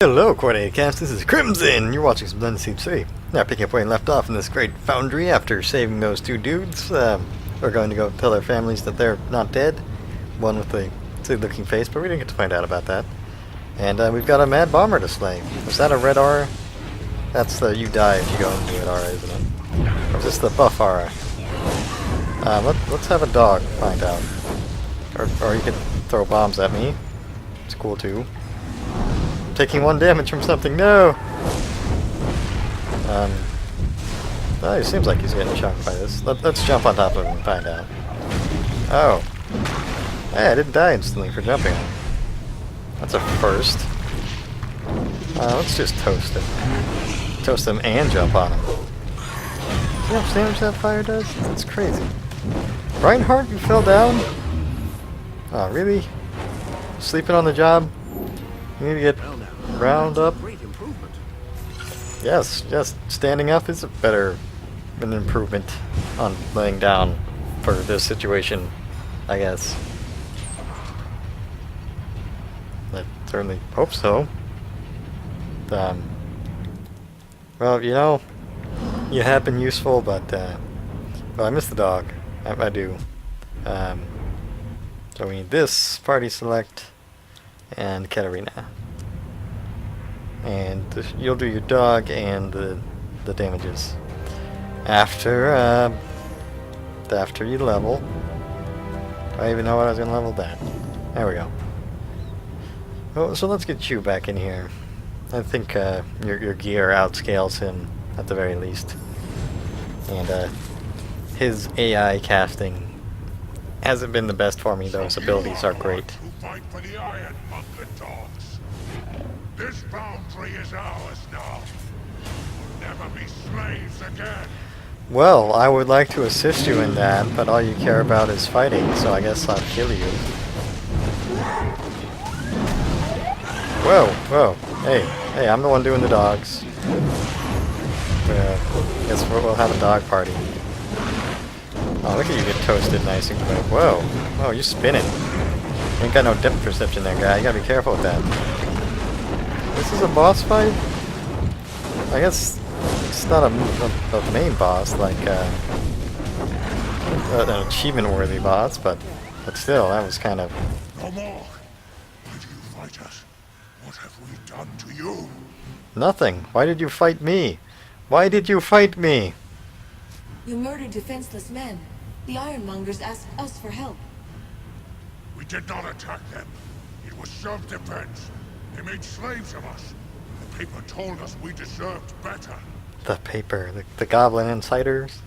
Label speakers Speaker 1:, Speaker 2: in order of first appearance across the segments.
Speaker 1: Hello, Coordinated Cast. This is Crimson. You're watching some Dungeon Siege 3. Now, picking up where we left off in this great foundry after saving those two dudes. We're going to go tell their families that they're not dead. One with the silly-looking face, but we didn't get to find out about that. And we've got a mad bomber to slay. Is that a red aura? That's the you die if you go into red aura, isn't it? Or is this the buff aura? Let's have a dog find out. Or you could throw bombs at me. It's cool too. Taking 1 damage from something, no! Oh, he seems like he's getting chunked by this. Let's jump on top of him and find out. Oh. Hey, I didn't die instantly for jumping on him. That's a first. Let's just toast him. Toast him and jump on him. See how much damage that fire does? That's crazy. Reinhardt, you fell down? Oh, really? Sleeping on the job? You need to get round up. Yes, standing up is an improvement on laying down for this situation, I guess. I certainly hope so. Well, you know, you have been useful, but well, I miss the dog. I do. So we need this, party select, and Katarina. And you'll do your dog and the damages after you level. Do I even know what I was gonna level that? There we go. Well, so let's get you back in here. I think your gear outscales him at the very least, and his AI casting hasn't been the best for me, though his abilities are great.
Speaker 2: This boundary is ours now. We'll never be slaves again.
Speaker 1: Well, I would like to assist you in that, but all you care about is fighting, so I guess I'll kill you. Whoa. Hey, I'm the one doing the dogs. Guess we'll have a dog party. Oh, look at you get toasted nice and quick. Whoa, you're spinning. You ain't got no depth perception there, guy. You gotta be careful with that. This is a boss fight? I guess it's not a main boss, like an achievement-worthy boss, but still, that was kind of...
Speaker 2: No more! Why do you fight us? What have we done to you?
Speaker 1: Nothing. Why did you fight me? Why did you fight me?
Speaker 3: You murdered defenseless men. The Ironmongers asked us for help.
Speaker 2: We did not attack them. It was self-defense. They made slaves of us. The paper told us we deserved better.
Speaker 1: The paper. The goblin insiders?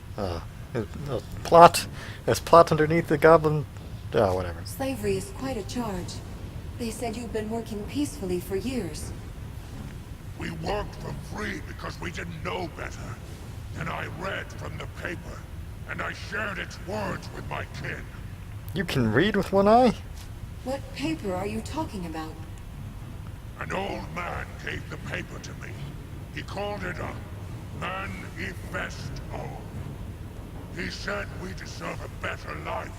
Speaker 1: Plot. There's plot underneath the goblin... Oh, whatever.
Speaker 3: Slavery is quite a charge. They said you've been working peacefully for years.
Speaker 2: We worked for free because we didn't know better. Then I read from the paper, and I shared its words with my kin.
Speaker 1: You can read with one eye?
Speaker 3: What paper are you talking about?
Speaker 2: An old man gave the paper to me. He called it a manifesto. He said we deserve a better life.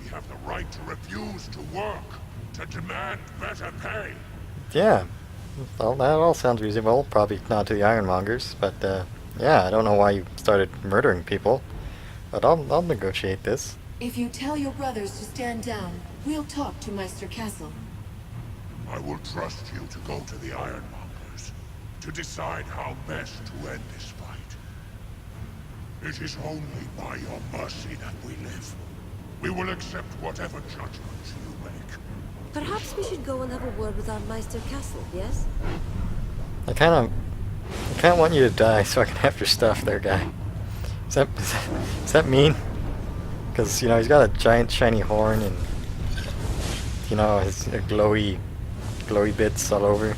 Speaker 2: We have the right to refuse to work, to demand better pay.
Speaker 1: Yeah. Well, that all sounds reasonable. Probably not to the Ironmongers, but yeah, I don't know why you started murdering people. But I'll negotiate this.
Speaker 3: If you tell your brothers to stand down, we'll talk to Meister Castle.
Speaker 2: I will trust you to go to the Ironmongers, to decide how best to end this fight. It is only by your mercy that we live. We will accept whatever judgments you make.
Speaker 4: Perhaps we should go and have a word with our Meister Castle, yes?
Speaker 1: I kind of want you to die so I can have your stuff there, guy. Is that mean? Because, you know, he's got a giant shiny horn and, you know, his glowy bits all over.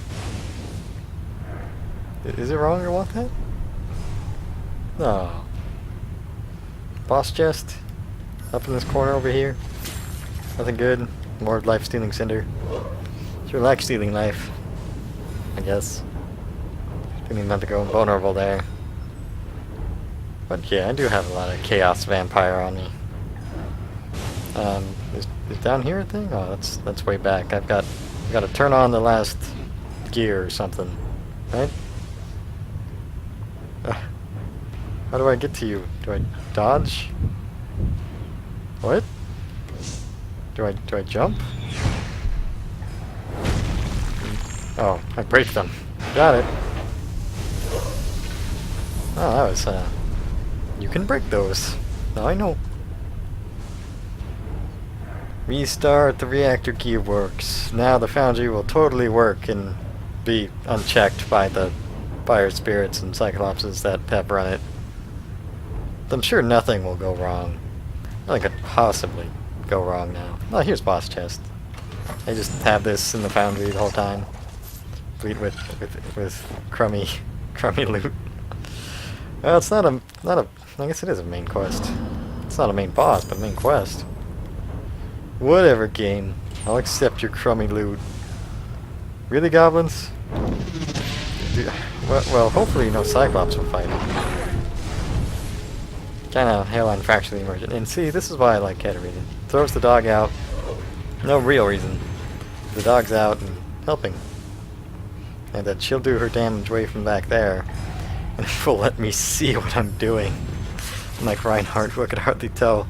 Speaker 1: Is it wrong to want that? No. Boss chest? Up in this corner over here? Nothing good? More life-stealing cinder? It's your life-stealing life, I guess. Didn't even have to go vulnerable there. But yeah, I do have a lot of Chaos Vampire on me. Is down here a thing? Oh, that's way back. I've got to turn on the last gear or something, right? How do I get to you? Do I dodge? What? Do I jump? Oh, I break them. Got it. Oh, that was, you can break those. Now I know. Restart the reactor gearworks. Now the foundry will totally work and be unchecked by the fire spirits and cyclopses that have run it. I'm sure nothing will go wrong. Nothing could possibly go wrong now. Oh, here's boss chest. I just have this in the foundry the whole time. Complete with crummy loot. Well, it's not a I guess it is a main quest. It's not a main boss, but a main quest. Whatever, game. I'll accept your crummy loot. Really, goblins? Well, hopefully no Cyclops will fight him. Kinda hairline fracturally emergent. And see, this is why I like Katarina. Throws the dog out. No real reason. The dog's out and helping. And that she'll do her damage way from back there. And will let me see what I'm doing. Like Reinhardt, who I could hardly tell.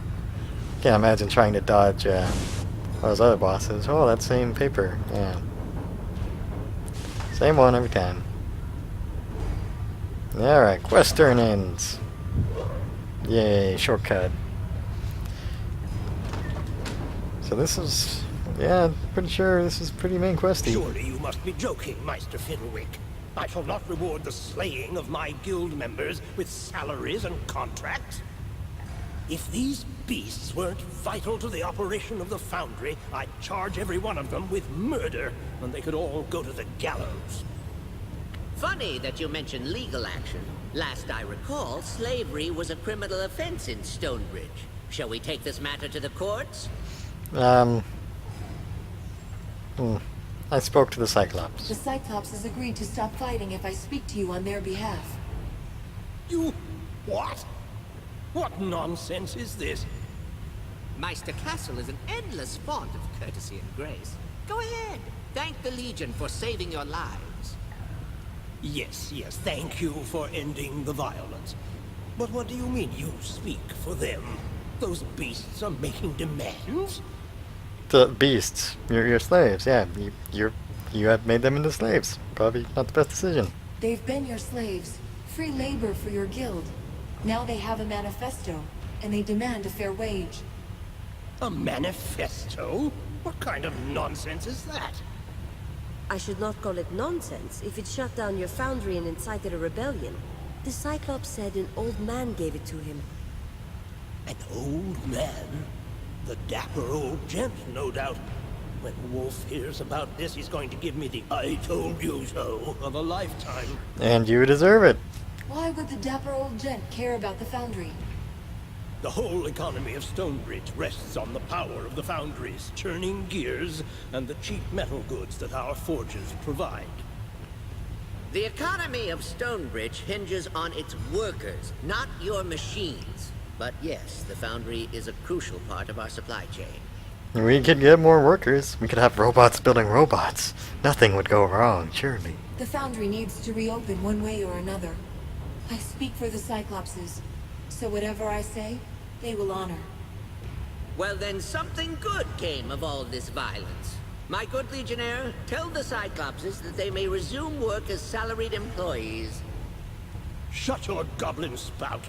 Speaker 1: Can't imagine trying to dodge those other bosses. Oh, that same paper. Yeah. Same one every time. Alright, quest turn ends. Yay, shortcut. So this is... yeah, pretty sure this is pretty main questy.
Speaker 5: Surely you must be joking, Meister Fiddlewick. I shall not reward the slaying of my guild members with salaries and contracts. If these beasts weren't vital to the operation of the foundry, I'd charge every one of them with murder, and they could all go to the gallows.
Speaker 6: Funny that you mention legal action. Last I recall, slavery was a criminal offense in Stonebridge. Shall we take this matter to the courts?
Speaker 1: I spoke to the Cyclops.
Speaker 3: The Cyclops has agreed to stop fighting if I speak to you on their behalf.
Speaker 5: You... what? What nonsense is this?
Speaker 6: Meister Castle is an endless font of courtesy and grace. Go ahead. Thank the Legion for saving your lives.
Speaker 5: Yes, thank you for ending the violence. But what do you mean you speak for them? Those beasts are making demands?
Speaker 1: The beasts. Your slaves, yeah. You have made them into slaves. Probably not the best decision.
Speaker 3: They've been your slaves. Free labor for your guild. Now they have a manifesto, and they demand a fair wage.
Speaker 5: A manifesto? What kind of nonsense is that?
Speaker 4: I should not call it nonsense if it shut down your foundry and incited a rebellion. The Cyclops said an old man gave it to him.
Speaker 5: An old man? The dapper old gent, no doubt. When Wolf hears about this, he's going to give me the "I told you so" of a lifetime.
Speaker 1: And you deserve it.
Speaker 3: Why would the dapper old gent care about the foundry?
Speaker 5: The whole economy of Stonebridge rests on the power of the foundries, churning gears, and the cheap metal goods that our forges provide.
Speaker 6: The economy of Stonebridge hinges on its workers, not your machines. But yes, the foundry is a crucial part of our supply chain.
Speaker 1: We could get more workers. We could have robots building robots. Nothing would go wrong, surely.
Speaker 3: The foundry needs to reopen one way or another. I speak for the Cyclopses, so whatever I say, they will honor.
Speaker 6: Well then, something good came of all this violence. My good Legionnaire, tell the Cyclopses that they may resume work as salaried employees.
Speaker 5: Shut your goblin spout.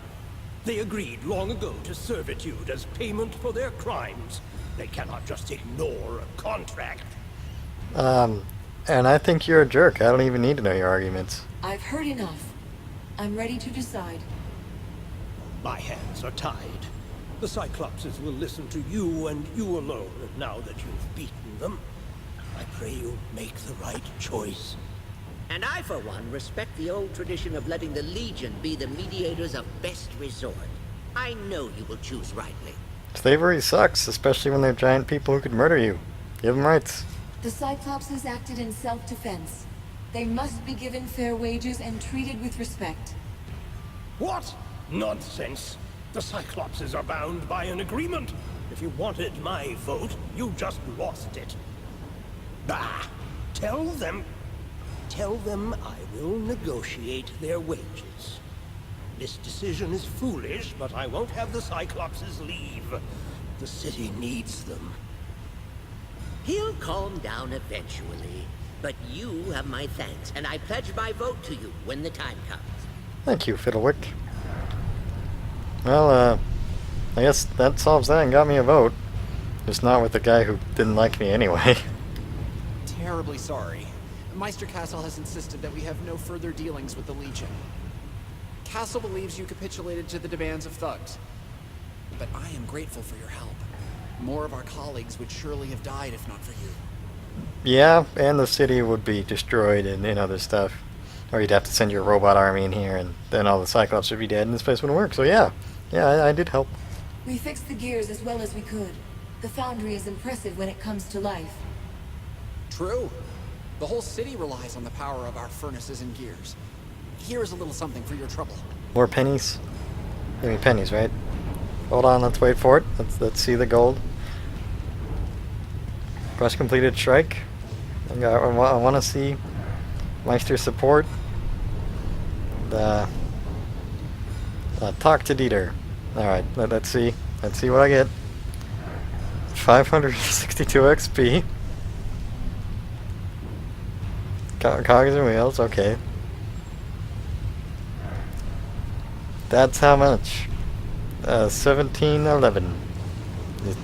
Speaker 5: They agreed long ago to servitude as payment for their crimes. They cannot just ignore a contract.
Speaker 1: And I think you're a jerk. I don't even need to know your arguments.
Speaker 3: I've heard enough. I'm ready to decide.
Speaker 5: My hands are tied. The Cyclopses will listen to you and you alone now that you've beaten them. I pray you make the right choice.
Speaker 6: And I, for one, respect the old tradition of letting the Legion be the mediators of best resort. I know you will choose rightly.
Speaker 1: Slavery sucks, especially when they're giant people who could murder you. Give them rights.
Speaker 3: The Cyclopses acted in self-defense. They must be given fair wages and treated with respect.
Speaker 5: What? Nonsense. The Cyclopses are bound by an agreement. If you wanted my vote, you just lost it. Bah! Tell them... tell them I will negotiate their wages. This decision is foolish, but I won't have the Cyclopses leave. The city needs them.
Speaker 6: He'll calm down eventually. But you have my thanks, and I pledge my vote to you when the time comes.
Speaker 1: Thank you, Fiddlewick. Well, I guess that solves that and got me a vote. Just not with the guy who didn't like me anyway.
Speaker 7: Terribly sorry. Meister Castle has insisted that we have no further dealings with the Legion. Castle believes you capitulated to the demands of thugs. But I am grateful for your help. More of our colleagues would surely have died if not for you.
Speaker 1: Yeah, and the city would be destroyed and other stuff. Or you'd have to send your robot army in here, and then all the Cyclops would be dead and this place wouldn't work. So yeah, I did help.
Speaker 3: We fixed the gears as well as we could. The foundry is impressive when it comes to life.
Speaker 7: True. The whole city relies on the power of our furnaces and gears. Here is a little something for your trouble.
Speaker 1: More pennies? Give me pennies, right? Hold on, let's wait for it. Let's see the gold. Quest completed, strike. I want to see Meister support. Talk to Dieter. Alright, let's see. Let's see what I get. 562 XP. Cogs and wheels, okay. That's how much? 1711.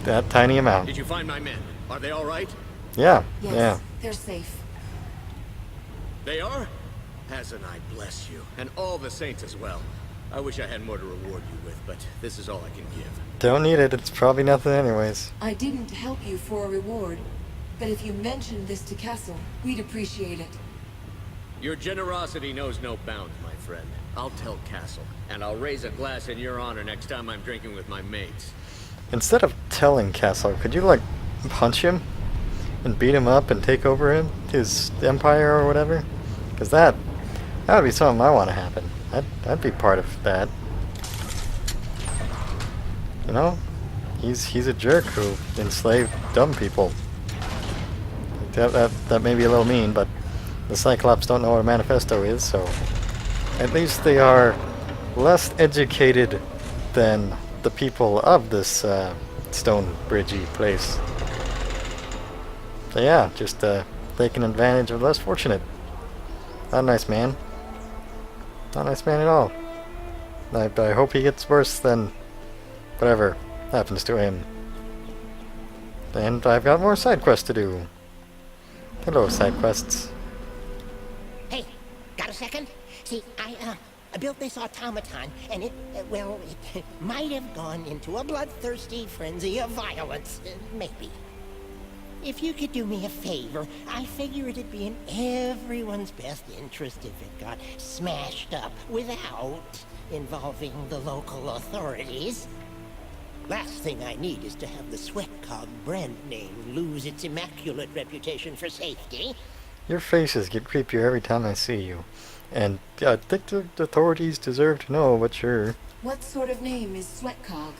Speaker 1: That tiny amount.
Speaker 8: Did you find my men? Are they all right?
Speaker 1: Yeah,
Speaker 3: Yes,
Speaker 1: yeah.
Speaker 3: they're safe.
Speaker 8: They are? Hazanai bless you, and all the saints as well. I wish I had more to reward you with, but this is all I can give.
Speaker 1: Don't need it, it's probably nothing anyways.
Speaker 3: I didn't help you for a reward, but if you mentioned this to Castle, we'd appreciate it.
Speaker 8: Your generosity knows no bounds, my friend. I'll tell Castle, and I'll raise a glass in your honor next time I'm drinking with my mates.
Speaker 1: Instead of telling Castle, could you, like, punch him? And beat him up and take over his empire or whatever? Because that would be something I want to happen. I'd be part of that. You know? He's a jerk who enslaved dumb people. That may be a little mean, but the Cyclops don't know what a manifesto is, so at least they are less educated than the people of this Stonebridgey place. So yeah, just taking advantage of the less fortunate. Not a nice man. Not a nice man at all. I hope he gets worse than whatever happens to him. And I've got more side quests to do. Hello, side quests.
Speaker 9: Hey, got a second? See, I built this automaton, and it might have gone into a bloodthirsty frenzy of violence, maybe. If you could do me a favor, I figure it'd be in everyone's best interest if it got smashed up without involving the local authorities. Last thing I need is to have the Sweatcog brand name lose its immaculate reputation for safety.
Speaker 1: Your faces get creepier every time I see you. And I think the authorities deserve to know, but sure.
Speaker 3: What sort of name is Sweatcog?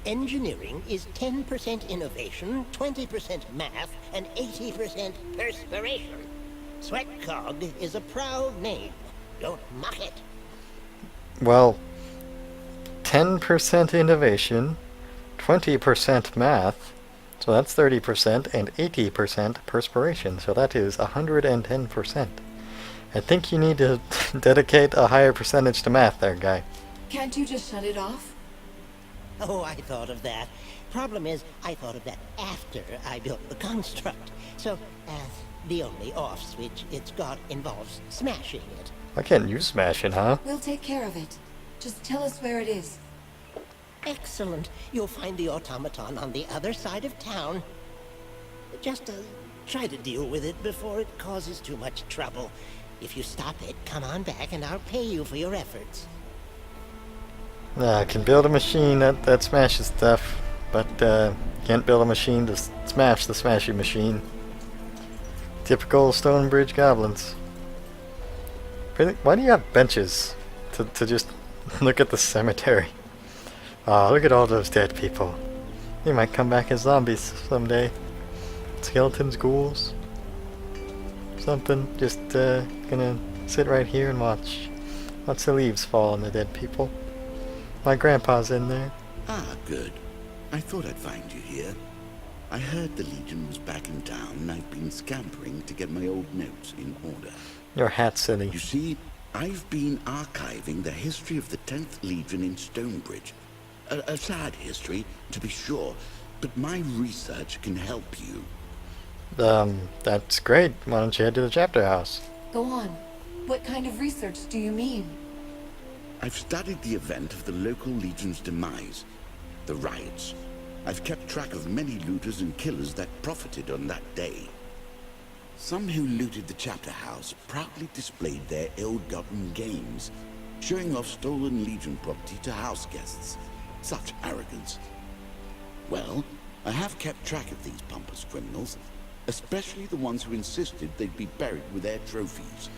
Speaker 9: Engineering is 10% innovation, 20% math, and 80% perspiration. Sweatcog is a proud name. Don't mock it.
Speaker 1: Well, 10% innovation, 20% math, so that's 30%, and 80% perspiration, so that is 110%. I think you need to dedicate a higher percentage to math there, guy.
Speaker 3: Can't you just shut it off?
Speaker 9: Oh, I thought of that. Problem is, I thought of that after I built the construct. So, the only off switch it's got involves smashing it.
Speaker 1: Why can't you smash it, huh?
Speaker 3: We'll take care of it. Just tell us where it is.
Speaker 9: Excellent. You'll find the automaton on the other side of town. Just try to deal with it before it causes too much trouble. If you stop it, come on back and I'll pay you for your efforts.
Speaker 1: I can build a machine that smashes stuff, but can't build a machine to smash the smashy machine. Typical Stonebridge goblins. Really? Why do you have benches to just look at the cemetery? Oh, look at all those dead people. They might come back as zombies someday. Skeletons, ghouls. something. Just gonna sit right here and watch the leaves fall on the dead people. My grandpa's in there.
Speaker 10: Ah, good. I thought I'd find you here. I heard the Legion was back in town, and I've been scampering to get my old notes in order.
Speaker 1: Your hat's silly.
Speaker 10: You see, I've been archiving the history of the 10th Legion in Stonebridge. A sad history, to be sure, but my research can help you.
Speaker 1: That's great. Why don't you head to the chapter house?
Speaker 3: Go on. What kind of research do you mean?
Speaker 10: I've studied the event of the local Legion's demise, the riots. I've kept track of many looters and killers that profited on that day. Some who looted the chapter house proudly displayed their ill-gotten gains, showing off stolen Legion property to house guests. Such arrogance. Well, I have kept track of these pompous criminals, especially the ones who insisted they'd be buried with their trophies.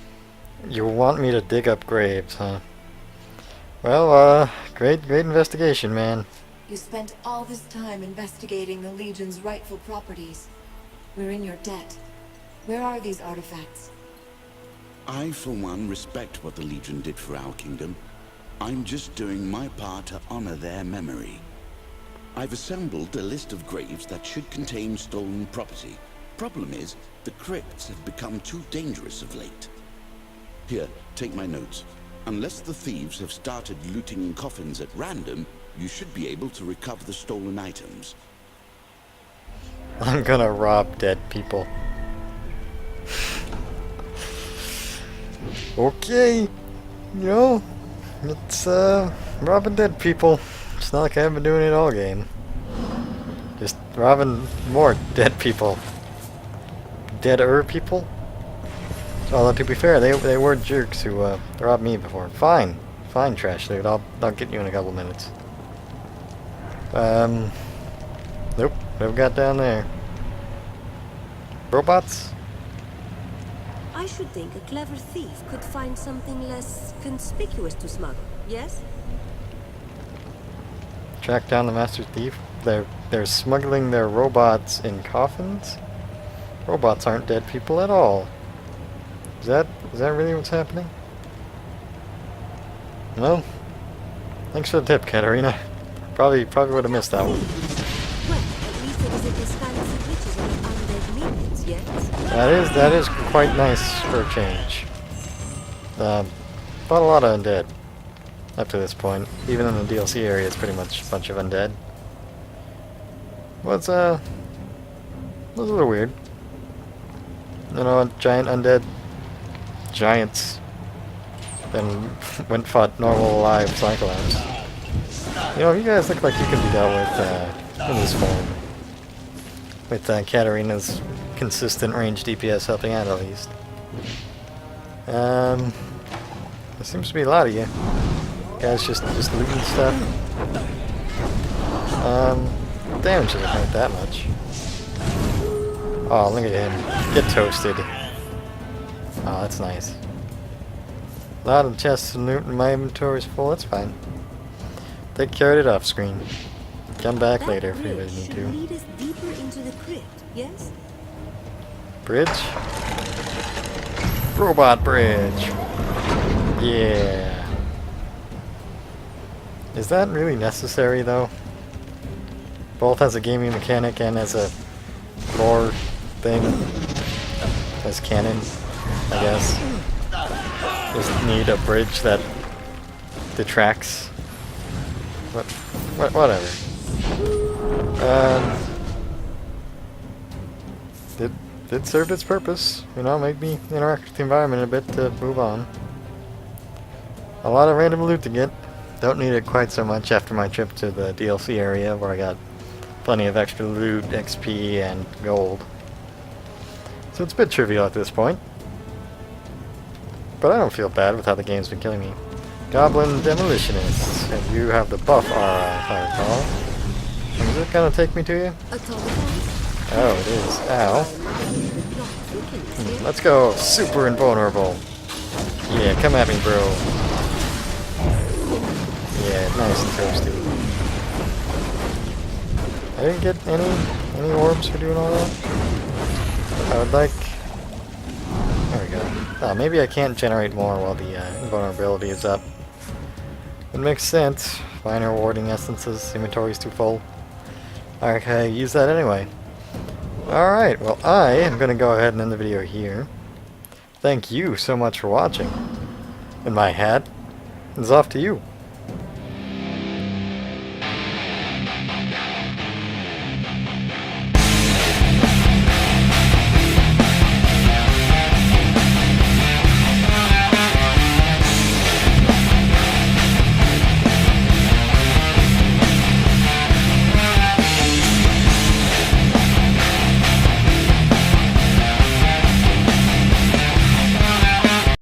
Speaker 1: You want me to dig up graves, huh? Well, great investigation, man.
Speaker 3: You spent all this time investigating the Legion's rightful properties. We're in your debt. Where are these artifacts?
Speaker 10: I, for one, respect what the Legion did for our kingdom. I'm just doing my part to honor their memory. I've assembled a list of graves that should contain stolen property. Problem is, the crypts have become too dangerous of late. Here, take my notes. Unless the thieves have started looting coffins at random, you should be able to recover the stolen items.
Speaker 1: I'm gonna rob dead people. Okay. You know, it's robbing dead people. It's not like I haven't been doing it all game. Just robbing more dead people. Deader people? Although to be fair, they were jerks who robbed me before. Fine, trash dude. I'll get you in a couple minutes. Nope. What have we got down there? Robots?
Speaker 4: I should think a clever thief could find something less conspicuous to smuggle, yes?
Speaker 1: Track down the master thief? They're smuggling their robots in coffins? Robots aren't dead people at all. Is that really what's happening? No? Thanks for the tip, Katarina. Probably would have missed that one.
Speaker 4: Well, at least it isn't this fancy glitches on undead minions yet.
Speaker 1: That is quite nice for a change. Bought a lot of undead up to this point. Even in the DLC area, it's pretty much a bunch of undead. Was a little weird. You know, giant undead giants then went and fought normal alive Cyclops. You know, you guys look like you could be dealt with in this form. With Katarina's consistent range DPS helping out at least. There seems to be a lot of you. Guys just looting stuff. Damage doesn't hurt that much. Oh, look at him. Get toasted. Oh, that's nice. A lot of chests and loot in my inventory is full, that's fine. Take care of it off screen. Come back
Speaker 4: That
Speaker 1: later if you
Speaker 4: bridge
Speaker 1: really need
Speaker 4: should
Speaker 1: to.
Speaker 4: lead us deeper into the crypt, yes?
Speaker 1: Bridge? Robot bridge! Yeah. Is that really necessary though? Both as a gaming mechanic and as a lore thing? As canon, I guess. Just need a bridge that detracts. Whatever. It served its purpose. You know, make me interact with the environment a bit to move on. A lot of random loot to get. Don't need it quite so much after my trip to the DLC area where I got plenty of extra loot, XP, and gold. So it's a bit trivial at this point. But I don't feel bad with how the game's been killing me. Goblin Demolitionists. And you have the buff aura, if I recall. Is it gonna take me to you? Oh, it is. Ow. Let's go. Super invulnerable. Yeah, come at me, bro. Yeah, nice and toasty. I didn't get any orbs for doing all that. I would like Maybe I can't generate more while the invulnerability is up. It makes sense. Minor warding essences, inventory's too full. Okay, use that anyway. Alright, well I am going to go ahead and end the video here. Thank you so much for watching. And my hat is off to you.